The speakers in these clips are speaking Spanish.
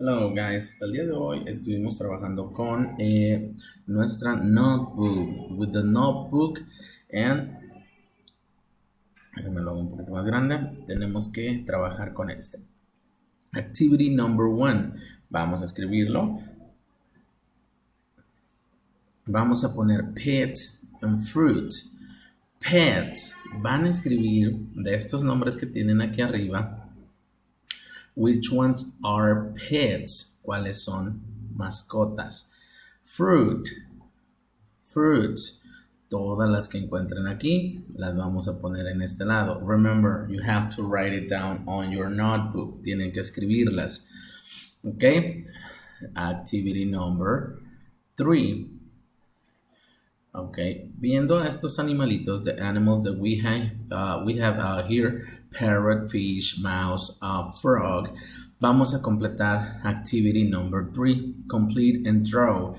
Hello guys, el día de hoy estuvimos trabajando con nuestra notebook, with the notebook, and déjenme lo hago un poquito más grande. Tenemos que trabajar con este. Activity number one. Vamos a escribirlo. Vamos a poner pets and fruits. Pets. Van a escribir de estos nombres que tienen aquí arriba. Which ones are pets? ¿Cuáles son mascotas? Fruit. Fruits. Todas las que encuentren aquí las vamos a poner en este lado. Remember, you have to write it down on your notebook. Tienen que escribirlas. Ok. Activity number 3. Ok. Viendo a estos animalitos, the animals that we have here, parrot, fish, mouse, frog. Vamos a completar activity number 3. Complete and draw.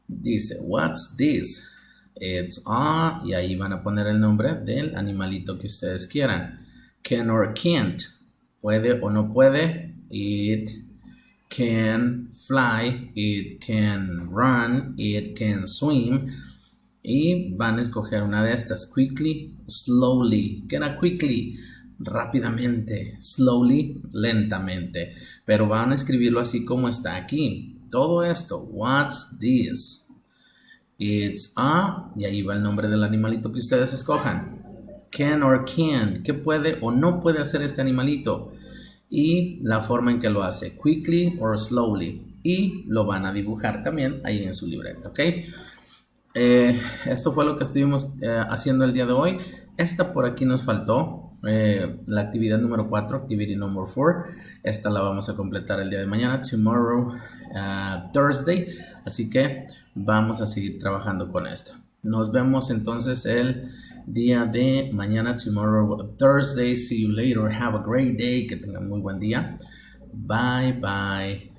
Dice, what's this? It's y ahí van a poner el nombre del animalito que ustedes quieran. Can or can't. Puede o no puede. It can fly. It can run. It can swim. Y van a escoger una de estas. Quickly, slowly. ¿Qué era quickly? Rápidamente. Slowly, lentamente. Pero van a escribirlo así como está aquí. Todo esto. What's this? It's y ahí va el nombre del animalito que ustedes escojan. Can or can't. ¿Qué puede o no puede hacer este animalito? Y la forma en que lo hace. Quickly or slowly. Y lo van a dibujar también ahí en su libreta, ¿ok? Esto fue lo que estuvimos haciendo el día de hoy. Esta por aquí nos faltó. La actividad número 4, activity number 4. Esta la vamos a completar el día de mañana. Tomorrow, Thursday. Así que vamos a seguir trabajando con esto. Nos vemos entonces el día de mañana, tomorrow, Thursday. See you later. Have a great day. Que tengan muy buen día. Bye, bye.